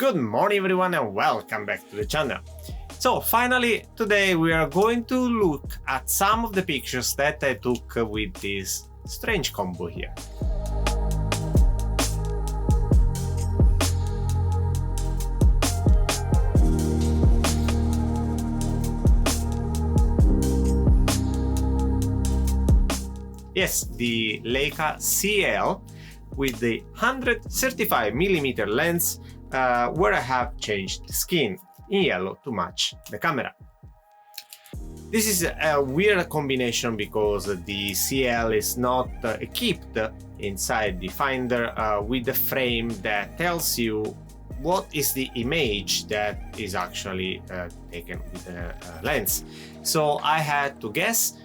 Good morning everyone and welcome back to the channel. So finally today we are going to look at some of the pictures that I took with this strange combo here. Yes, the Leica CL with the 135mm lens where I have changed the skin in yellow to match the camera. This is a weird combination because the CL is not equipped inside the finder with the frame that tells you what is the image that is actually taken with the lens. So I had to guess,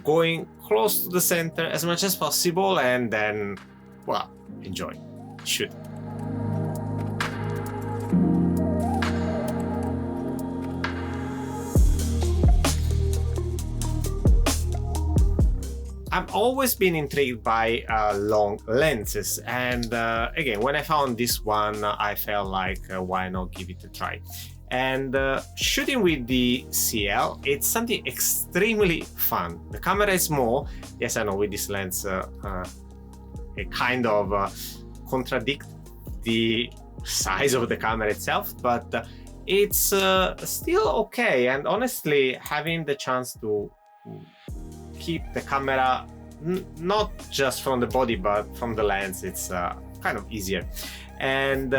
going close to the center as much as possible and then, well, enjoy, shoot. I've always been intrigued by long lenses, and again, when I found this one, I felt like why not give it a try. And shooting with the CL, it's something extremely fun. The camera is small. Yes, I know with this lens, it kind of contradicts the size of the camera itself, but it's still okay. And honestly, having the chance to keep the camera not just from the body but from the lens, it's kind of easier. And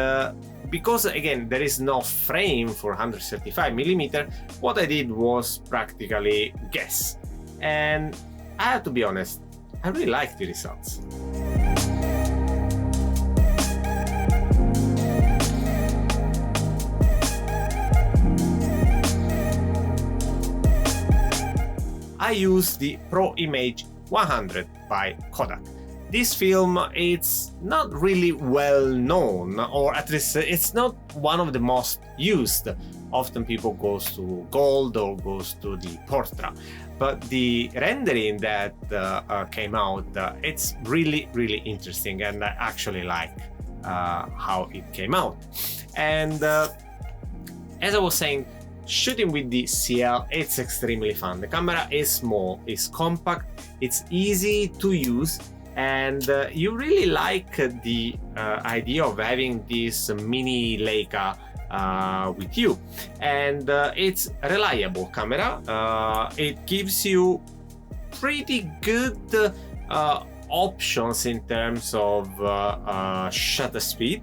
because again there is no frame for 135mm, what I did was practically guess, and I have to be honest, I really like the results. I use the ProImage 100 by Kodak. This film, it's not really well known, or at least it's not one of the most used. Often people goes to gold or goes to the portrait, but the rendering that came out, it's really interesting, and I actually like how it came out. And as I was saying, shooting with the CL, it's extremely fun. The camera is small, it's compact, it's easy to use, and you really like the idea of having this mini Leica with you. And it's a reliable camera. It gives you pretty good options in terms of shutter speed,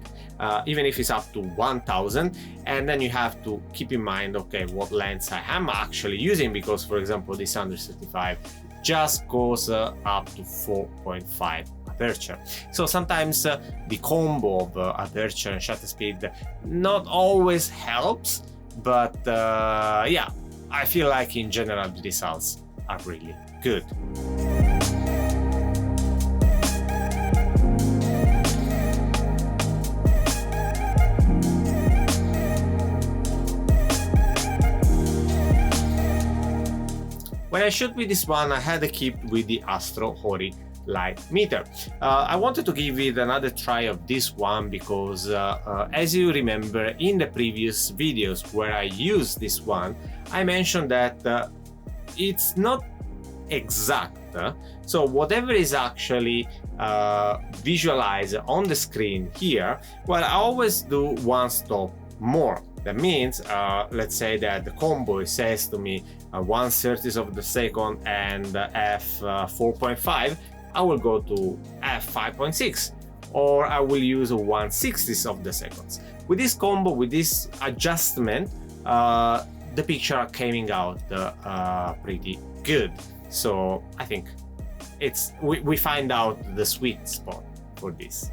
even if it's up to 1000, and then you have to keep in mind, okay, what lens I am actually using, because for example this 135 just goes up to 4.5 aperture. So sometimes the combo of aperture and shutter speed not always helps, but yeah, I feel like in general the results are really good. When I shoot with this one, I had to keep with the Astro Hori light meter. I wanted to give it another try of this one because as you remember in the previous videos where I used this one, I mentioned that it's not exact. So whatever is actually visualized on the screen here, well, I always do one stop more. That means, let's say that the combo says to me 1/30 of the second and f/4.5, I will go to f/5.6, or I will use 1/60 of the seconds. With this combo, with this adjustment, the picture are coming out pretty good. So I think we find out the sweet spot for this.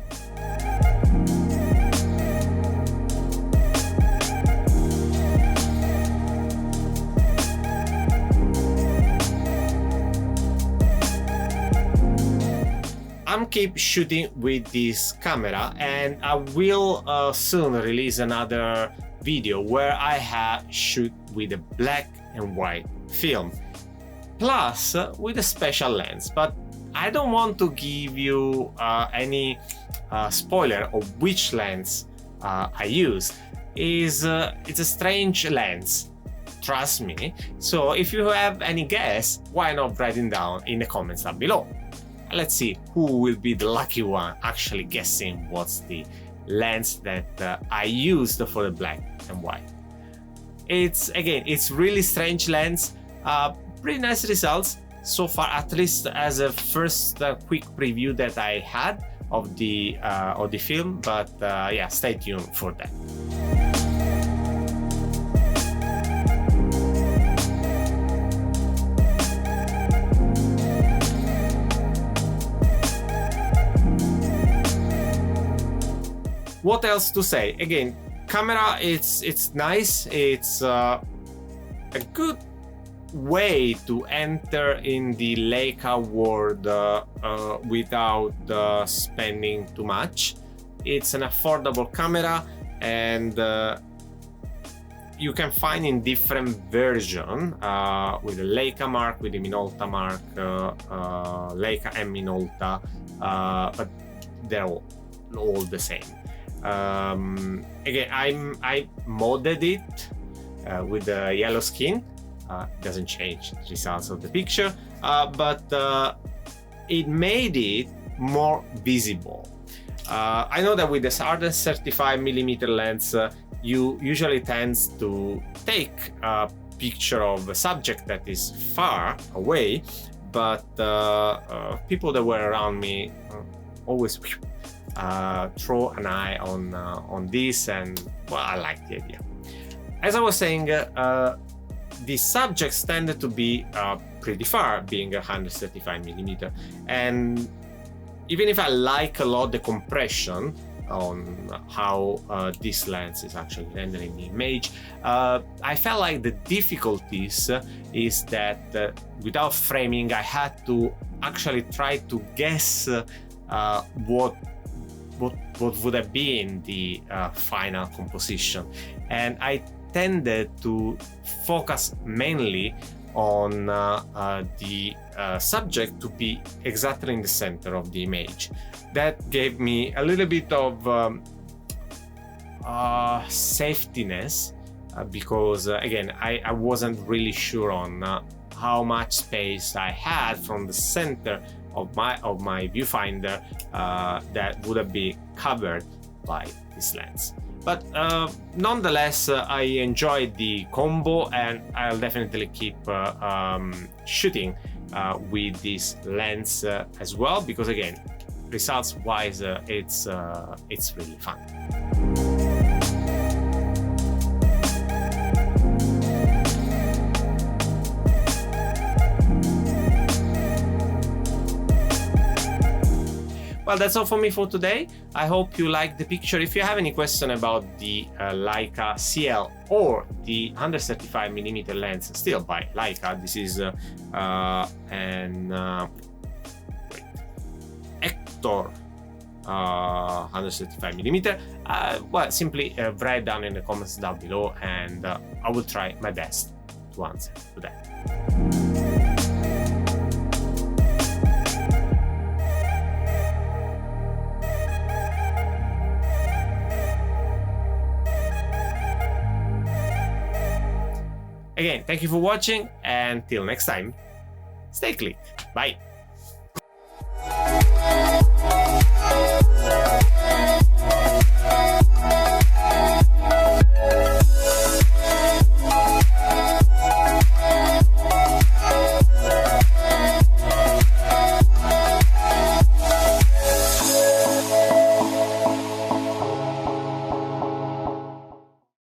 I'm keep shooting with this camera, and I will soon release another video where I have shoot with a black and white film, plus with a special lens, but I don't want to give you any spoiler of which lens I use. is it's a strange lens. Trust me. So if you have any guess, why not write it down in the comments down below. Let's see who will be the lucky one actually guessing what's the lens that I used for the black and white. It's really strange lens. Pretty nice results so far, at least as a first quick preview that I had of the film. But yeah, stay tuned for that. What else to say? Again, camera, it's nice. It's a good way to enter in the Leica world without spending too much. It's an affordable camera, and you can find in different version with the Leica Mark, with the Minolta Mark, Leica and Minolta, but they're all the same. Again, I modded it with the yellow skin. Doesn't change the results of the picture, but it made it more visible. I know that with the 135mm lens, you usually tends to take a picture of a subject that is far away, but people that were around me always throw an eye on this, and well, I like the idea. As I was saying, the subjects tended to be pretty far, being 135mm, and even if I like a lot the compression on how this lens is actually rendering the image, I felt like the difficulties is that without framing, I had to actually try to guess what would have been the final composition, and I tended to focus mainly on the subject to be exactly in the center of the image. That gave me a little bit of safetiness because again, I wasn't really sure on how much space I had from the center of my viewfinder that would have been covered by this lens. But nonetheless, I enjoyed the combo, and I'll definitely keep shooting with this lens as well, because again, results wise, it's really fun. Well, that's all for me for today. I hope you liked the picture. If you have any question about the Leica CL or the 135mm lens still by Leica, this is Hektor 135mm, well, simply write down in the comments down below, and I will try my best to answer to that. Again, thank you for watching, and till next time, stay click. Bye.